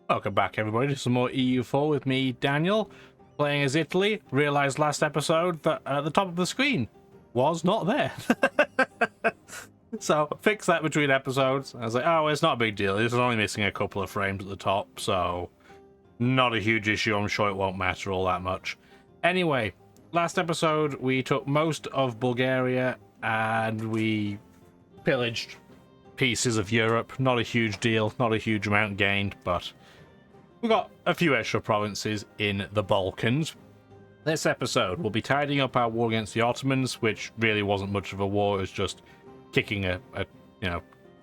Welcome back, everybody, to some more EU4 with me, Daniel, playing as Italy. Realised last episode that at the top of the screen was not there. So, fix that between episodes. I was like, oh, it's not a big deal. It's only missing a couple of frames at the top, so not a huge issue. I'm sure it won't matter all that much. Anyway, last episode, we took most of Bulgaria and we pillaged pieces of Europe. Not a huge deal, not a huge amount gained, but we got a few extra provinces in the Balkans. This episode, we'll be tidying up our war against the Ottomans, which really wasn't much of a war. It was just kicking a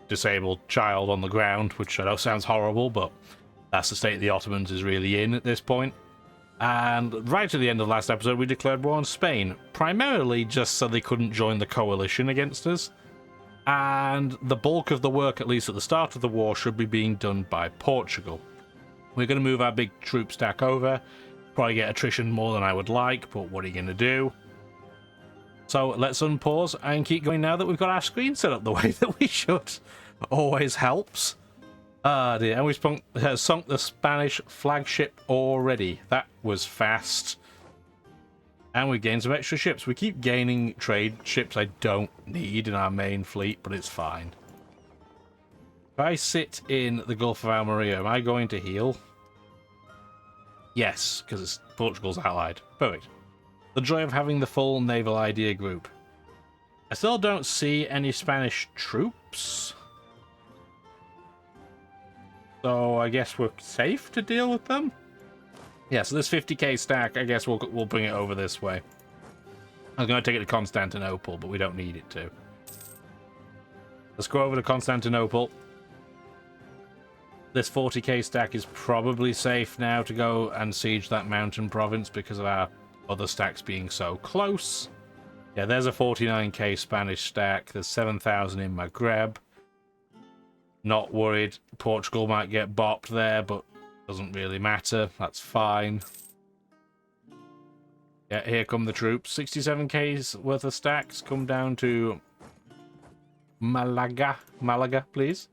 disabled child on the ground, which I know sounds horrible, but that's the state the Ottomans is really in at this point. And right at the end of last episode, we declared war on Spain, primarily just so they couldn't join the coalition against us. And the bulk of the work, at least at the start of the war, should be being done by Portugal. We're going to move our big troop stack over. Probably get attrition more than I would like, but what are you going to do? So let's unpause and keep going now that we've got our screen set up the way that we should. Always helps. Ah dear, and we've sunk the Spanish flagship already. That was fast. And we gained some extra ships. We keep gaining trade ships I don't need in our main fleet, but it's fine. If I sit in the Gulf of Almeria, am I going to heal? Yes, because it's Portugal's allied. Perfect. The joy of having the full naval idea group. I still don't see any Spanish troops. So I guess we're safe to deal with them? Yeah, so this 50k stack, I guess we'll bring it over this way. I was going to take it to Constantinople, but we don't need it to. Let's go over to Constantinople. This 40k stack is probably safe now to go and siege that mountain province because of our other stacks being so close. Yeah, there's a 49k Spanish stack. There's 7,000 in Maghreb. Not worried. Portugal might get bopped there, but doesn't really matter. That's fine. Yeah, here come the troops. 67k's worth of stacks. Come down to Malaga. Malaga, please.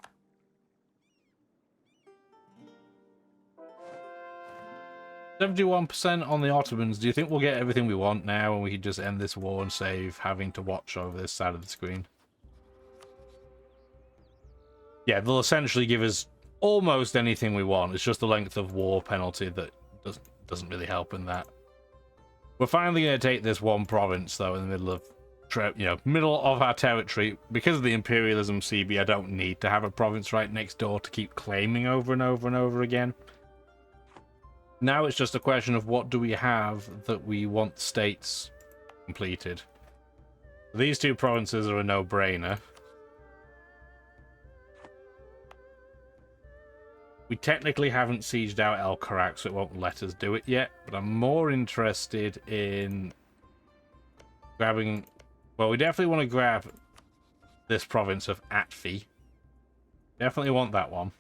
71% on the Ottomans. Do you think we'll get everything we want now and we can just end this war and save having to watch over this side of the screen? Yeah, they'll essentially give us almost anything we want. It's just the length of war penalty that doesn't really help in that. We're finally going to take this one province, though, in the middle of middle of our territory. Because of the imperialism CB, I don't need to have a province right next door to keep claiming over and over and over again. Now it's just a question of what do we have that we want states completed. These two provinces are a no-brainer. We technically haven't sieged out El Karak, so it won't let us do it yet, but I'm more interested in grabbing... Well, we definitely want to grab this province of Atfi. Definitely want that one.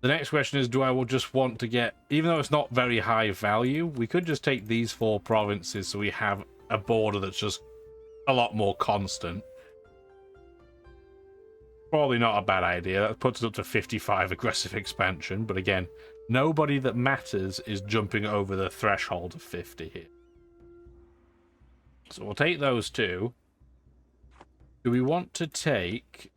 The next question is, do I just want to get... Even though it's not very high value, we could just take these four provinces so we have a border that's just a lot more constant. Probably not a bad idea. That puts us up to 55 aggressive expansion. But again, nobody that matters is jumping over the threshold of 50 here. So we'll take those two. Do we want to take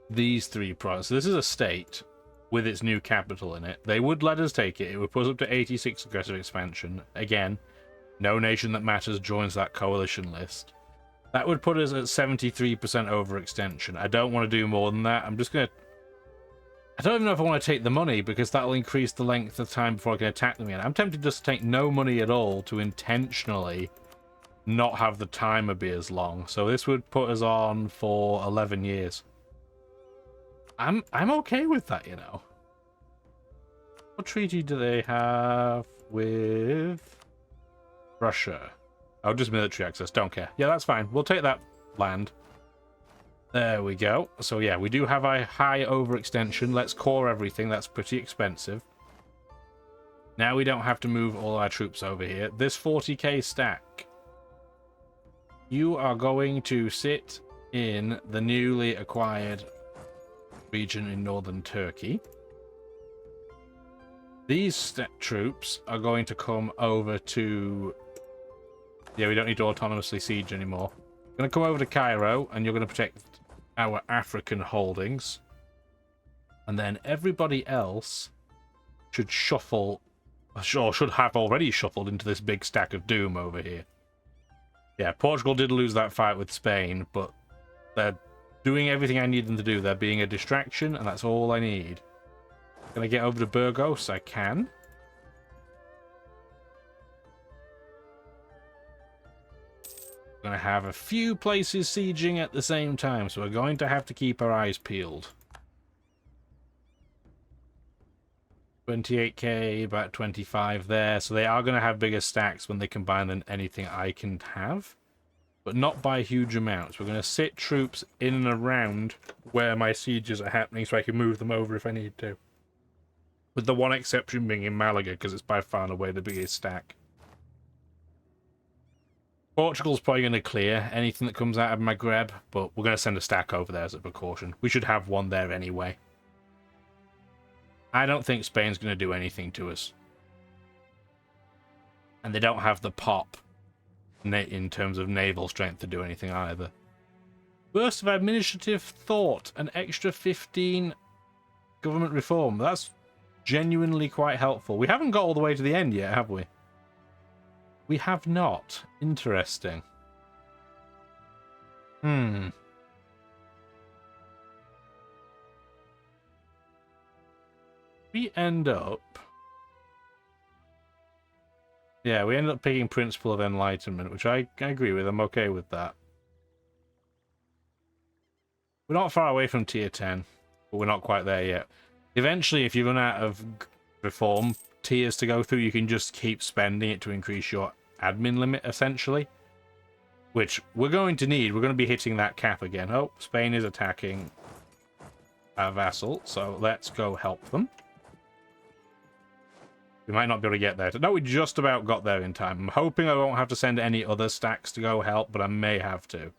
these three provinces? This is a state with its new capital in it. They would let us take it. It would put us up to 86 aggressive expansion. Again, no nation that matters joins that coalition list. That would put us at 73% overextension. I don't want to do more than that. I'm just going to... I don't even know if I want to take the money, because that'll increase the length of time before I can attack them again. I'm tempted just to take no money at all to intentionally not have the timer be as long. So this would put us on for 11 years. I'm okay with that, you know. What treaty do they have with Russia? Oh, just military access. Don't care. Yeah, that's fine. We'll take that land. There we go. So yeah, we do have a high overextension. Let's core everything. That's pretty expensive. Now we don't have to move all our troops over here. This 40k stack. You are going to sit in the newly acquired region in northern Turkey. These troops are going to come over to... Yeah, we don't need to autonomously siege anymore. We're going to come over to Cairo, and you're going to protect our African holdings. And then everybody else should shuffle, or should have already shuffled into this big stack of doom over here. Yeah, Portugal did lose that fight with Spain, but they're doing everything I need them to do. They're being a distraction, and that's all I need. Can I get over to Burgos? I can. We're going to have a few places sieging at the same time, so we're going to have to keep our eyes peeled. 28k, about 25 there, so they are going to have bigger stacks when they combine than anything I can have, but not by huge amounts. We're going to sit troops in and around where my sieges are happening so I can move them over if I need to. With the one exception being in Malaga, because it's by far and away the biggest stack. Portugal's probably going to clear anything that comes out of Maghreb, but we're going to send a stack over there as a precaution. We should have one there anyway. I don't think Spain's going to do anything to us. And they don't have the pop in terms of naval strength to do anything either. Burst of administrative thought, an extra 15 government reform. That's genuinely quite helpful. We haven't got all the way to the end yet, have we? We have not. Interesting. We end up... Yeah, we end up picking Principle of Enlightenment, which I agree with. I'm okay with that. We're not far away from tier 10, but we're not quite there yet. Eventually, if you run out of reform tiers to go through, you can just keep spending it to increase your admin limit, essentially. Which we're going to need. We're going to be hitting that cap again. Oh, Spain is attacking our vassal, so let's go help them. We might not be able to get there. No, we just about got there in time. I'm hoping I won't have to send any other stacks to go help, but I may have to.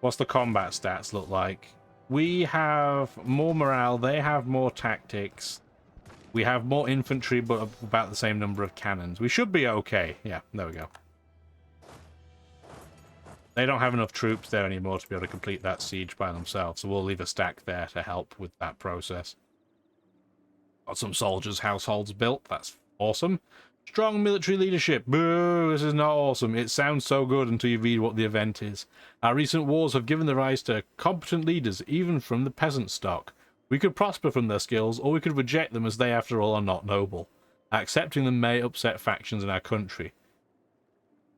What's the combat stats look like? We have more morale, they have more tactics. We have more infantry, but about the same number of cannons. We should be okay. Yeah, there we go. They don't have enough troops there anymore to be able to complete that siege by themselves, so we'll leave a stack there to help with that process. Got some soldiers' households built. That's awesome. Strong military leadership. Boo, this is not awesome. It sounds so good until you read what the event is. Our recent wars have given the rise to competent leaders, even from the peasant stock. We could prosper from their skills, or we could reject them as they, after all, are not noble. Accepting them may upset factions in our country.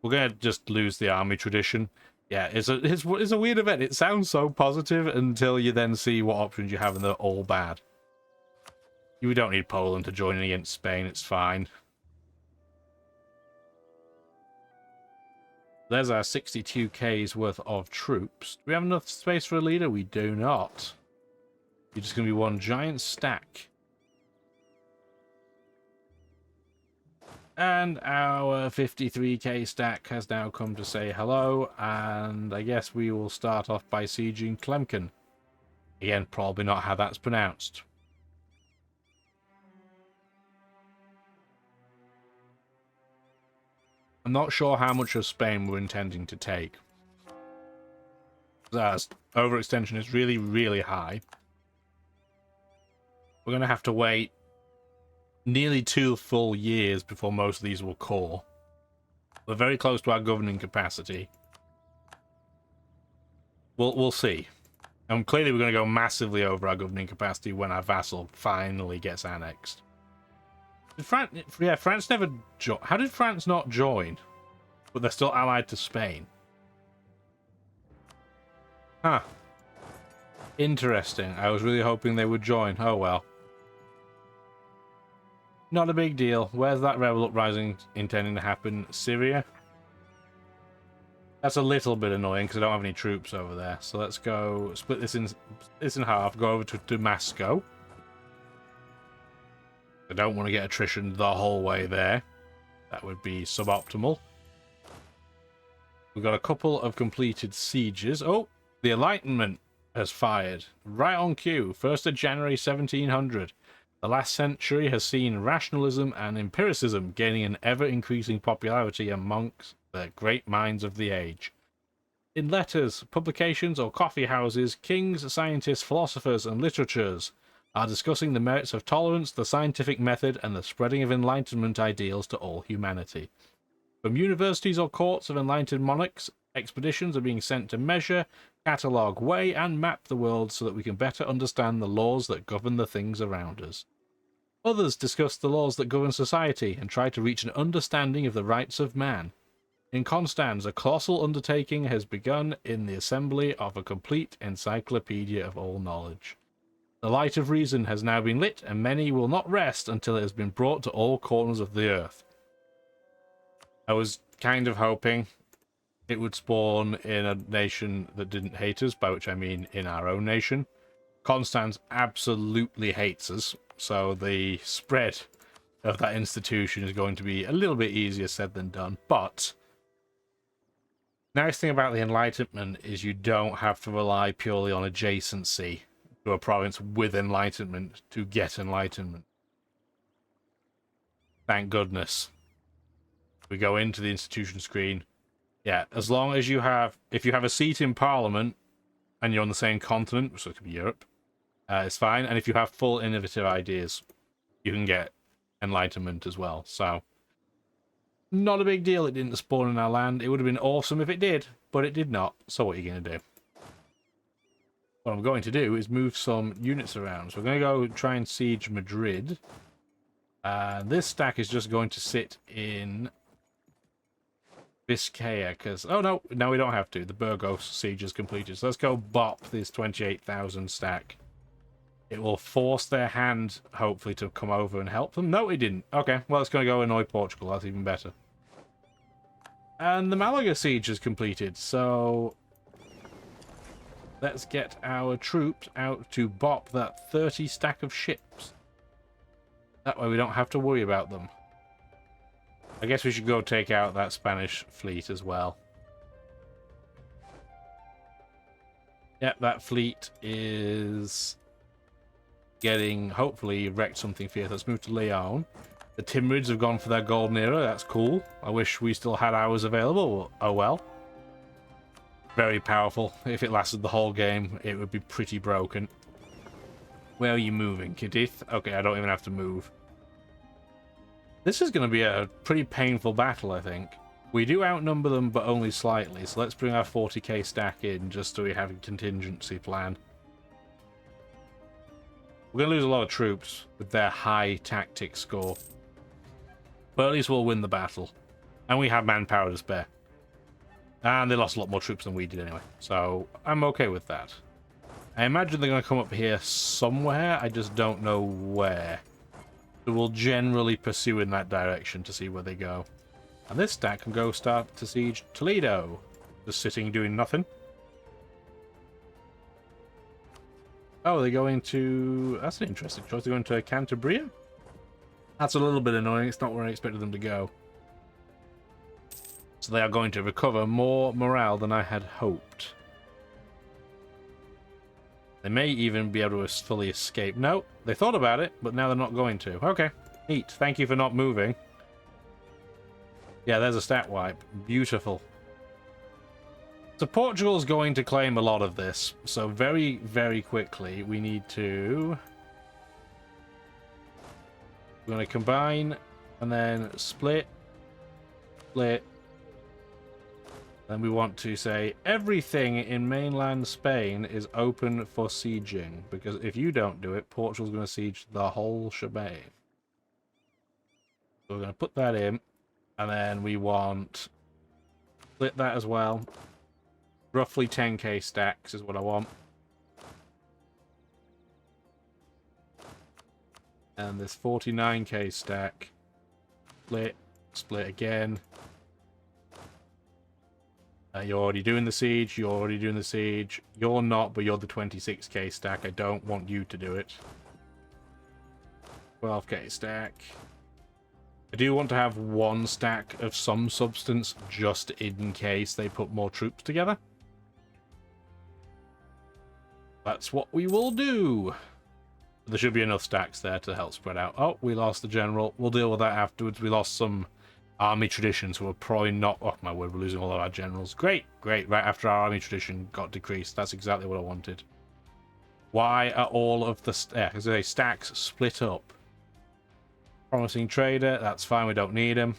We're going to just lose the army tradition. Yeah, it's a weird event. It sounds so positive until you then see what options you have, and they're all bad. We don't need Poland to join in against Spain. It's fine. There's our 62k's worth of troops. Do we have enough space for a leader? We do not. You're just going to be one giant stack. And our 53k stack has now come to say hello, and I guess we will start off by sieging Tlemcen. Again, probably not how that's pronounced. I'm not sure how much of Spain we're intending to take. As overextension is really, really high. We're going to have to wait nearly 2 full years before most of these will core. We're very close to our governing capacity. We'll see. And clearly we're going to go massively over our governing capacity when our vassal finally gets annexed. Did France never joined. How did France not join? But they're still allied to Spain. Huh. Interesting. I was really hoping they would join. Oh well. Not a big deal. Where's that rebel uprising intending to happen? Syria? That's a little bit annoying because I don't have any troops over there. So let's go split this in half. Go over to Damasco. I don't want to get attrition the whole way there. That would be suboptimal. We've got a couple of completed sieges. Oh, the Enlightenment. has fired. Right on cue, 1st of January 1700. The last century has seen rationalism and empiricism gaining an ever-increasing popularity amongst the great minds of the age. In letters, publications, or coffee houses, kings, scientists, philosophers, and literatures are discussing the merits of tolerance, the scientific method, and the spreading of Enlightenment ideals to all humanity. From universities or courts of enlightened monarchs, expeditions are being sent to measure, catalogue, weigh, and map the world so that we can better understand the laws that govern the things around us. Others discuss the laws that govern society and try to reach an understanding of the rights of man. In Constance, a colossal undertaking has begun in the assembly of a complete encyclopedia of all knowledge. The light of reason has now been lit, and many will not rest until it has been brought to all corners of the earth. I was kind of hoping it would spawn in a nation that didn't hate us, by which I mean in our own nation. Constance absolutely hates us, so the spread of that institution is going to be a little bit easier said than done. But nice thing about the Enlightenment is you don't have to rely purely on adjacency to a province with Enlightenment to get Enlightenment. Thank goodness. We go into the institution screen. Yeah, as long as you have, if you have a seat in Parliament and you're on the same continent, so it could be Europe, it's fine. And if you have full innovative ideas, you can get Enlightenment as well. So, not a big deal it didn't spawn in our land. It would have been awesome if it did, but it did not. So what are you going to do? What I'm going to do is move some units around. So we're going to go try and siege Madrid. This stack is just going to sit in Biscaya, because... Oh, no, we don't have to. The Burgos siege is completed. So let's go bop this 28,000 stack. It will force their hand, hopefully, to come over and help them. No, it didn't. Okay, well, it's going to go annoy Portugal. That's even better. And the Malaga siege is completed, so... let's get our troops out to bop that 30 stack of ships. That way we don't have to worry about them. I guess we should go take out that Spanish fleet as well. Yep, that fleet is getting, hopefully, wrecked something fierce. Let's move to Leon. The Timurids have gone for their golden era. That's cool. I wish we still had ours available. Oh well. Very powerful. If it lasted the whole game, it would be pretty broken. Where are you moving, Cadith? Okay, I don't even have to move. This is going to be a pretty painful battle, I think. We do outnumber them, but only slightly, so let's bring our 40k stack in just so we have a contingency plan. We're going to lose a lot of troops with their high tactic score. But at least we'll win the battle. And we have manpower to spare. And they lost a lot more troops than we did anyway, so I'm okay with that. I imagine they're going to come up here somewhere, I just don't know where. So we'll generally pursue in that direction to see where they go. And this stack can go start to siege Toledo. Just sitting doing nothing. Oh, they're going to... That's an interesting choice. They're going to Cantabria? That's a little bit annoying. It's not where I expected them to go. So they are going to recover more morale than I had hoped. They may even be able to fully escape. No, they thought about it, but now they're not going to. Okay, neat. Thank you for not moving. Yeah, there's a stat wipe. Beautiful. So Portugal's going to claim a lot of this. So very, very quickly, we need to... We're going to combine and then split, split. Then we want to say everything in mainland Spain is open for sieging, because if you don't do it, Portugal's going to siege the whole shebang. So we're going to put that in, and then we want split that as well. Roughly 10k stacks is what I want. And this 49k stack, split, split again. You're already doing the siege, you're already doing the siege. You're not, but you're the 26k stack. I don't want you to do it. 12k stack. I do want to have one stack of some substance just in case they put more troops together. That's what we will do. There should be enough stacks there to help spread out. Oh, we lost the general. We'll deal with that afterwards. We lost some army traditions, so we're probably not... Oh, my word, we're losing all of our generals. Great, great. Right after our army tradition got decreased. That's exactly what I wanted. Why are all of the stacks split up? Promising trader. That's fine. We don't need him.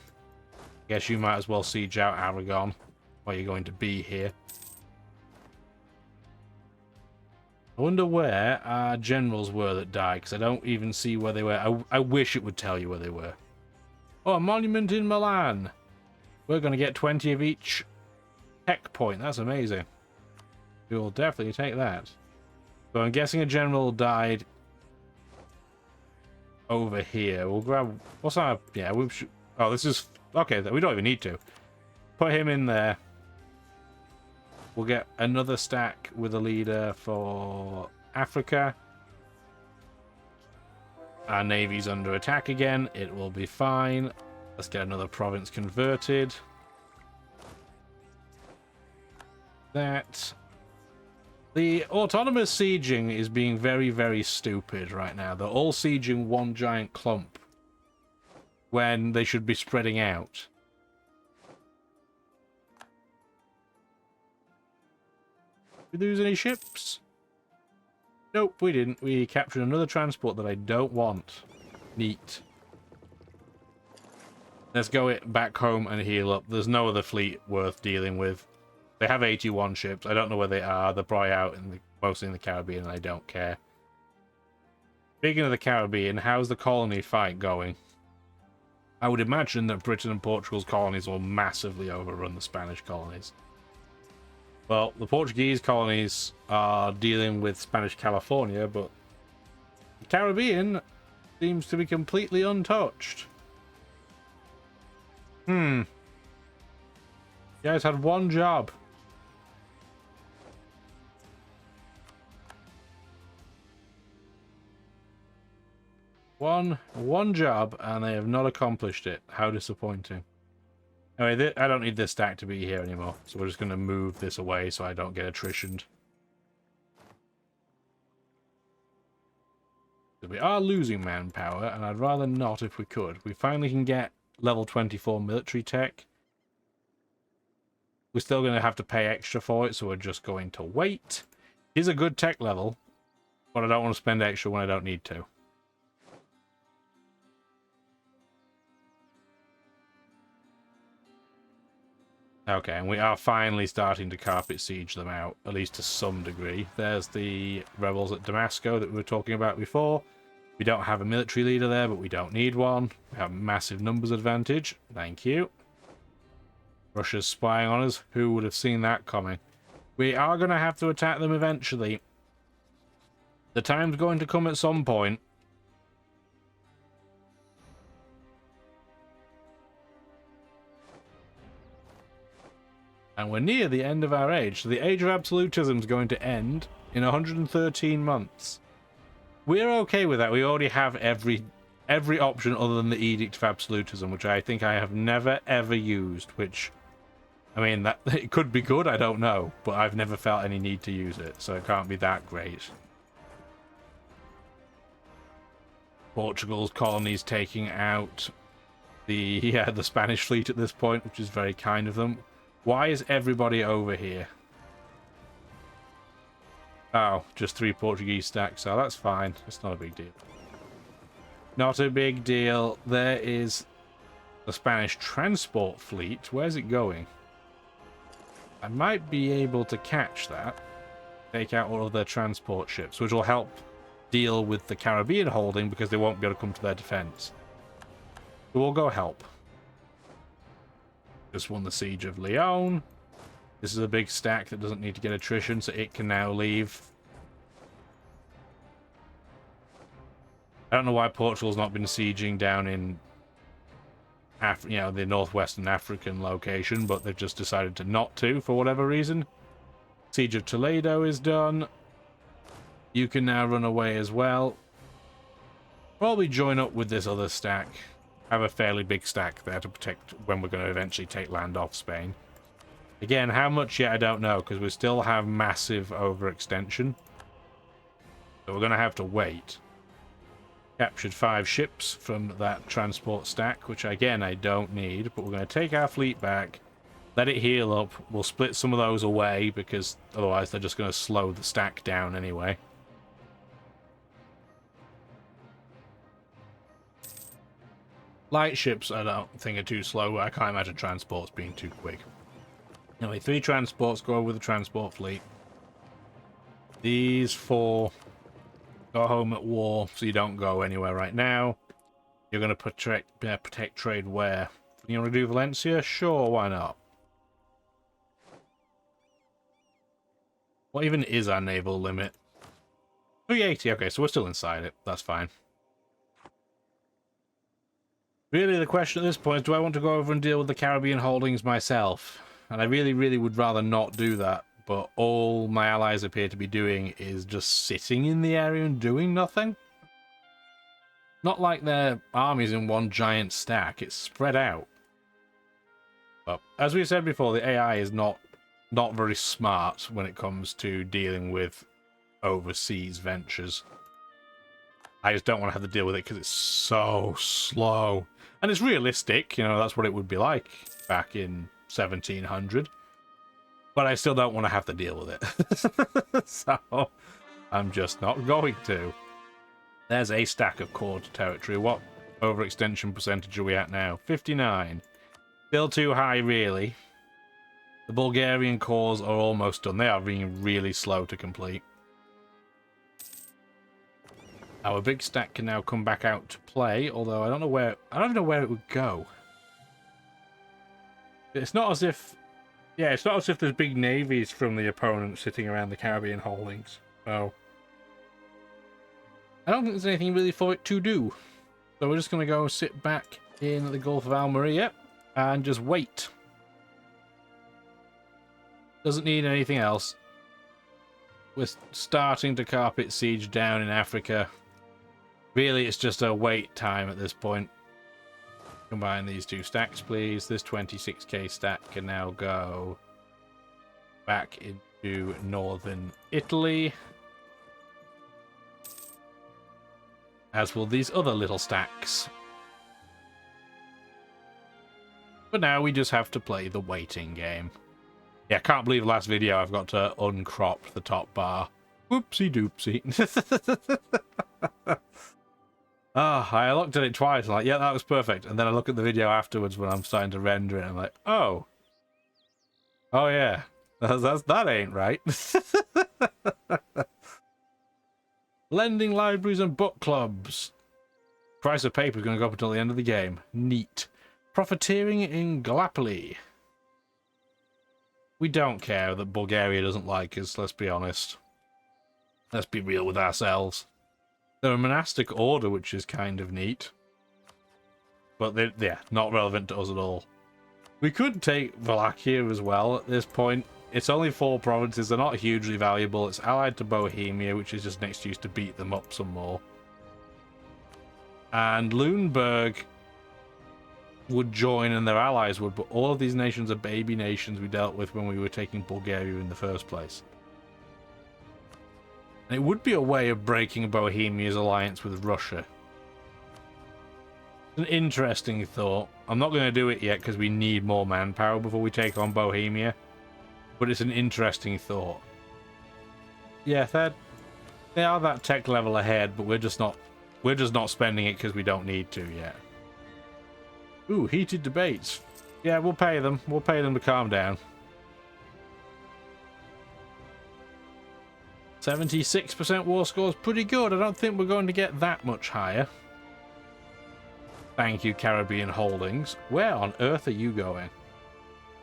Guess you might as well siege out Aragon while you're going to be here. I wonder where our generals were that died, because I don't even see where they were. I wish it would tell you where they were. Oh, a monument in Milan. We're going to get 20 of each tech point. That's amazing. We will definitely take that. So I'm guessing a general died over here. We'll grab... What's our... Yeah, we should... Oh, this is... Okay, we don't even need to. Put him in there. We'll get another stack with a leader for Africa. Our navy's under attack again. It will be fine. Let's get another province converted. That... The autonomous sieging is being very, very stupid right now. They're all sieging one giant clump when they should be spreading out. Did we lose any ships? Nope, we didn't. We captured another transport that I don't want. Neat. Let's go back home and heal up. There's no other fleet worth dealing with. They have 81 ships. I don't know where they are. They're probably out mostly in the Caribbean, and I don't care. Speaking of the Caribbean, how's the colony fight going? I would imagine that Britain and Portugal's colonies will massively overrun the Spanish colonies. Well, the Portuguese colonies are dealing with Spanish California, but the Caribbean seems to be completely untouched. You guys had one job. One job, and they have not accomplished it. How disappointing. Anyway, I don't need this stack to be here anymore, so we're just going to move this away so I don't get attritioned. We are losing manpower, and I'd rather not if we could. We finally can get level 24 military tech. We're still going to have to pay extra for it, so we're just going to wait. It is a good tech level, but I don't want to spend extra when I don't need to. Okay, and we are finally starting to carpet siege them out, at least to some degree. There's the rebels at Damasco that we were talking about before. We don't have a military leader there, but we don't need one. We have massive numbers advantage. Thank you. Russia's spying on us. Who would have seen that coming? We are going to have to attack them eventually. The time's going to come at some point. And we're near the end of our age. So the age of absolutism is going to end in 113 months. We're okay with that. We already have every option other than the Edict of Absolutism, which I think I have never, ever used, which... I mean, that it could be good, I don't know, but I've never felt any need to use it, so it can't be that great. Portugal's colonies taking out the Spanish fleet at this point, which is very kind of them. Why is everybody over here? Oh, just 3 Portuguese stacks, so that's fine. It's not a big deal. Not a big deal. There is the Spanish transport fleet. Where's it going? I might be able to catch that. Take out all of their transport ships, which will help deal with the Caribbean holding because they won't be able to come to their defense. So we'll go help. Just won the siege of Leon. This is a big stack that doesn't need to get attrition, so it can now leave. I don't know why Portugal's not been sieging down in the northwestern African location, but they've just decided to not to for whatever reason. Siege of Toledo is done. You can now run away as well. Probably join up with this other stack. Have a fairly big stack there to protect when we're going to eventually take land off Spain. Again, how much yet I don't know, because we still have massive overextension. So we're going to have to wait. Captured 5 ships from that transport stack, which again I don't need, but we're going to take our fleet back, let it heal up. We'll split some of those away because otherwise they're just going to slow the stack down anyway. Light ships I don't think are too slow, but I can't imagine transports being too quick. Anyway, 3 transports go over with the transport fleet. These 4 go home at war, so you don't go anywhere right now. You're going to protect trade where? You want to do Valencia? Sure, why not? What even is our naval limit? 380, okay, so we're still inside it. That's fine. Really, the question at this point is, do I want to go over and deal with the Caribbean holdings myself? And I really, really would rather not do that. But all my allies appear to be doing is just sitting in the area and doing nothing. Not like their armies in one giant stack. It's spread out. But as we said before, the AI is not very smart when it comes to dealing with overseas ventures. I just don't want to have to deal with it because it's so slow. And it's realistic, you know, that's what it would be like back in 1700. But I still don't want to have to deal with it. So, I'm just not going to. There's a stack of core territory. What overextension percentage are we at now? 59. Still too high, really. The Bulgarian cores are almost done. They are being really slow to complete. Our big stack can now come back out to play, although I don't even know where it would go. It's not as if... Yeah, it's not as if there's big navies from the opponent sitting around the Caribbean holdings. So... I don't think there's anything really for it to do. So we're just going to go sit back in the Gulf of Almeria and just wait. Doesn't need anything else. We're starting to carpet siege down in Africa. Really, it's just a wait time at this point. Combine these 2 stacks, please. This 26k stack can now go back into northern Italy. As will these other little stacks. But now we just have to play the waiting game. Yeah, I can't believe last video I've got to uncrop the top bar. Whoopsie doopsie. I looked at it twice, and like, yeah, that was perfect. And then I look at the video afterwards when I'm starting to render it, and I'm like, oh. Oh, yeah. That ain't right. Lending libraries and book clubs. Price of paper is going to go up until the end of the game. Neat. Profiteering in Gallipoli. We don't care that Bulgaria doesn't like us, let's be honest. Let's be real with ourselves. They're a monastic order, which is kind of neat. But they're not relevant to us at all. We could take Wallachia as well at this point. It's only 4 provinces, they're not hugely valuable. It's allied to Bohemia, which is just an excuse to beat them up some more. And Lüneburg would join and their allies would, but all of these nations are baby nations we dealt with when we were taking Bulgaria in the first place. And it would be a way of breaking Bohemia's alliance with Russia. An interesting thought. I'm not going to do it yet because we need more manpower before we take on Bohemia. But it's an interesting thought. Yeah, they are that tech level ahead, but we're just not spending it because we don't need to yet. Ooh, heated debates. Yeah, we'll pay them. We'll pay them to calm down. 76% war score is pretty good. I don't think we're going to get that much higher. Thank you, Caribbean Holdings. Where on earth are you going?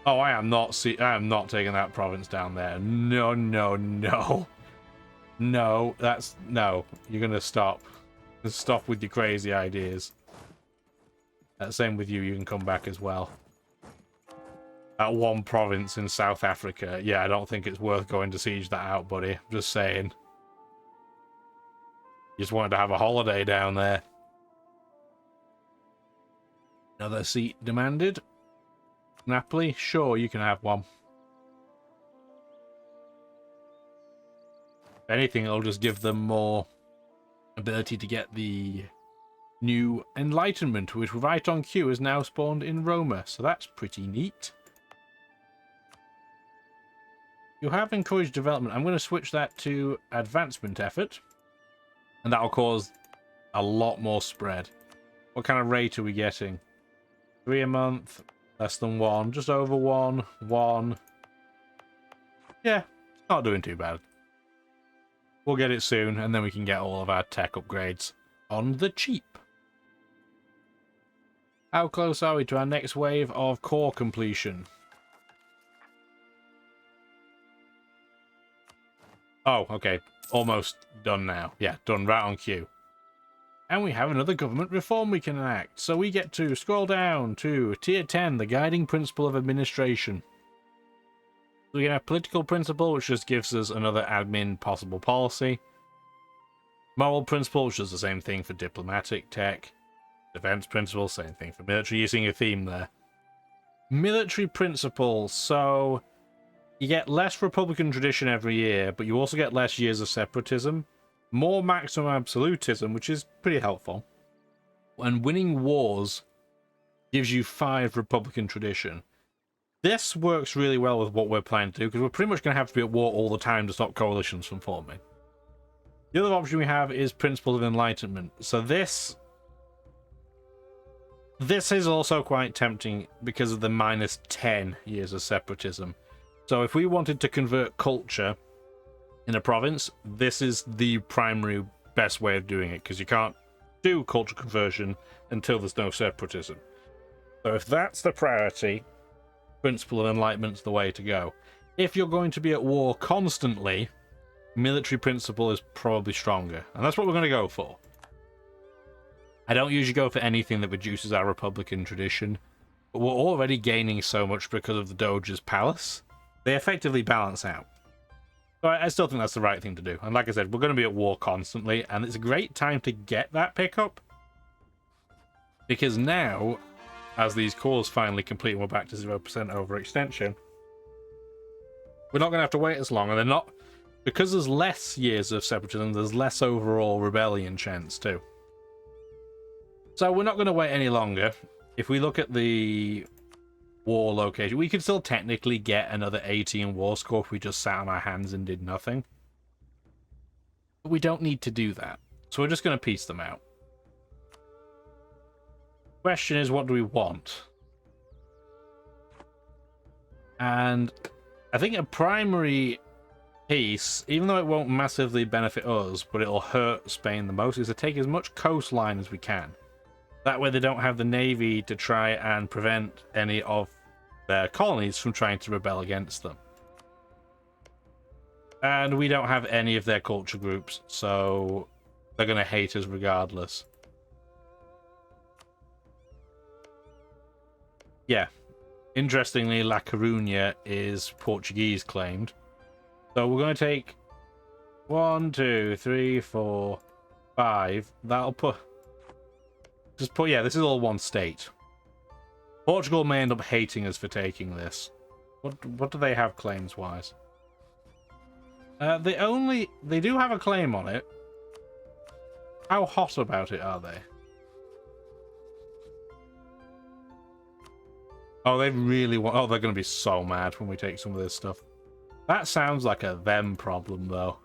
Oh, I am not taking that province down there. No, no, no. No, no. You're going to stop. Stop with your crazy ideas. Same with you. You can come back as well. That one province in South Africa. Yeah, I don't think it's worth going to siege that out, buddy. Just saying. You just wanted to have a holiday down there. Another seat demanded. Napoli? Sure, you can have one. If anything, it'll just give them more ability to get the new Enlightenment, which right on cue is now spawned in Roma. So that's pretty neat. You have encouraged development. I'm going to switch that to advancement effort. And that'll cause a lot more spread. What kind of rate are we getting? 3 a month, less than 1, just over 1, 1. Yeah, not doing too bad. We'll get it soon, and then we can get all of our tech upgrades on the cheap. How close are we to our next wave of core completion? Oh, okay. Almost done now. Yeah, done right on cue. And we have another government reform we can enact. So we get to scroll down to Tier 10, the guiding principle of administration. So we can have political principle, which just gives us another admin possible policy. Moral principle, which does the same thing for diplomatic tech. Defense principle, same thing for military, using a theme there. Military principle, so you get less Republican tradition every year, but you also get less years of separatism. More maximum absolutism, which is pretty helpful. And winning wars gives you 5 Republican tradition. This works really well with what we're planning to do, because we're pretty much going to have to be at war all the time to stop coalitions from forming. The other option we have is Principle of Enlightenment. So this is also quite tempting because of the minus 10 years of separatism. So if we wanted to convert culture in a province, this is the primary best way of doing it, because you can't do culture conversion until there's no separatism. So if that's the priority, Principle of Enlightenment's the way to go. If you're going to be at war constantly, military principle is probably stronger, and that's what we're going to go for. I don't usually go for anything that reduces our Republican tradition, but we're already gaining so much because of the Doge's palace. They effectively balance out. So I still think that's the right thing to do. And like I said, we're going to be at war constantly, and it's a great time to get that pickup. Because now, as these cores finally complete and we're back to 0% overextension, we're not going to have to wait as long, and they're not... Because there's less years of separatism, there's less overall rebellion chance too. So we're not going to wait any longer. If we look at the war location, we could still technically get another 18 war score if we just sat on our hands and did nothing. But we don't need to do that. So we're just going to piece them out. Question is, what do we want? And I think a primary piece, even though it won't massively benefit us, but it'll hurt Spain the most, is to take as much coastline as we can. That way they don't have the navy to try and prevent any of their colonies from trying to rebel against them. And we don't have any of their culture groups, so they're going to hate us regardless. Yeah. Interestingly, La Coruña is Portuguese claimed. So we're going to take 1, 2, 3, 4, 5. That'll put... Just put, yeah, this is all one state. Portugal may end up hating us for taking this. What do they have claims-wise? They do have a claim on it. How hot about it are they? Oh, they really want... Oh, they're going to be so mad when we take some of this stuff. That sounds like a them problem, though.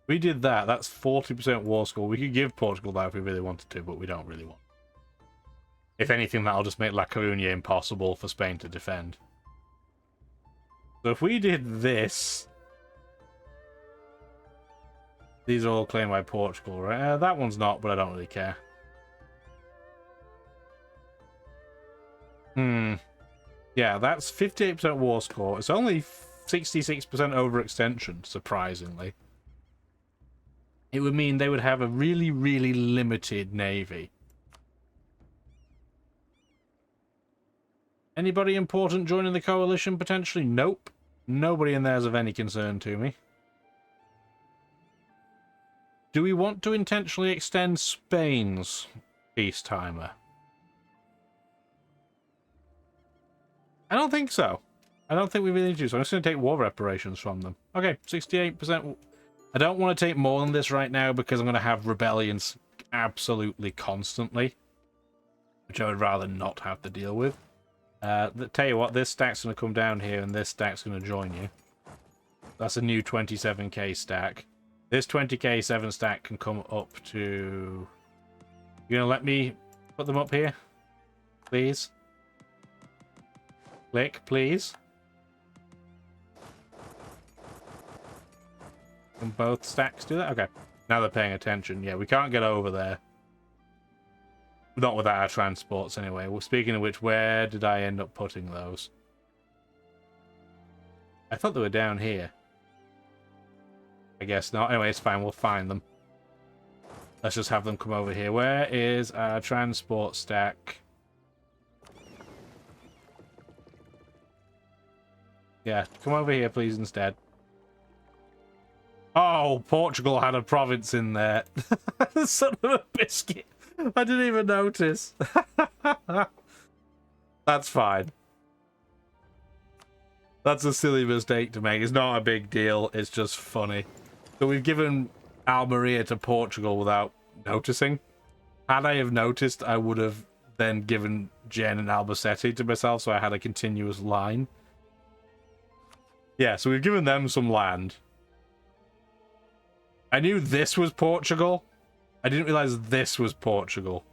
We did that. That's 40% war score. We could give Portugal that if we really wanted to, but we don't really want. If anything, that'll just make La Coruña impossible for Spain to defend. So if we did this... These are all claimed by Portugal, right? That one's not, but I don't really care. Yeah, that's 58% war score. It's only 66% overextension, surprisingly. It would mean they would have a really, really limited navy. Anybody important joining the coalition, potentially? Nope. Nobody in there is of any concern to me. Do we want to intentionally extend Spain's peace timer? I don't think so. I don't think we really need to, so I'm just going to take war reparations from them. Okay, 68%. I don't want to take more than this right now because I'm going to have rebellions absolutely constantly, which I would rather not have to deal with. Tell you what, this stack's going to come down here and this stack's going to join you. That's a new 27k stack. This 20k 7 stack can come up to... You gonna let me put them up here? Please? Click, please. Can both stacks do that? Okay. Now they're paying attention. Yeah, we can't get over there. Not without our transports, anyway. Well, speaking of which, where did I end up putting those? I thought they were down here. I guess not. Anyway, it's fine. We'll find them. Let's just have them come over here. Where is our transport stack? Yeah, come over here, please, instead. Oh, Portugal had a province in there. Son of a biscuit. I didn't even notice. That's fine. That's a silly mistake to make. It's not a big deal. It's just funny. So we've given Almeria to Portugal without noticing. Had I have noticed, I would have then given Jen and Albacete to myself, so I had a continuous line. Yeah, so we've given them some land. I knew this was Portugal. I didn't realize this was Portugal.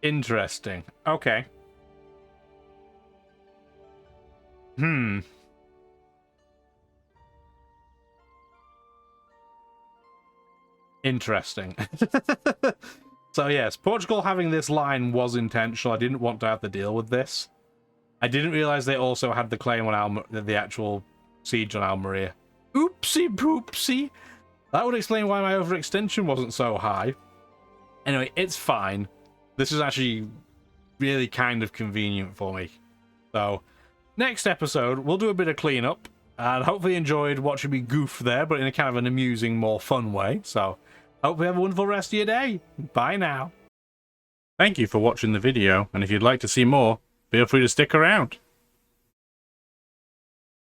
Interesting. Okay. Interesting. So yes, Portugal having this line was intentional. I didn't want to have to deal with this. I didn't realize they also had the claim on the actual siege on Almeria. Oopsie poopsie. That would explain why my overextension wasn't so high. Anyway, it's fine. This is actually really kind of convenient for me. So, next episode, we'll do a bit of cleanup. And hopefully enjoyed watching me goof there, but in a kind of an amusing, more fun way. So, hope you have a wonderful rest of your day. Bye now. Thank you for watching the video, and if you'd like to see more, feel free to stick around.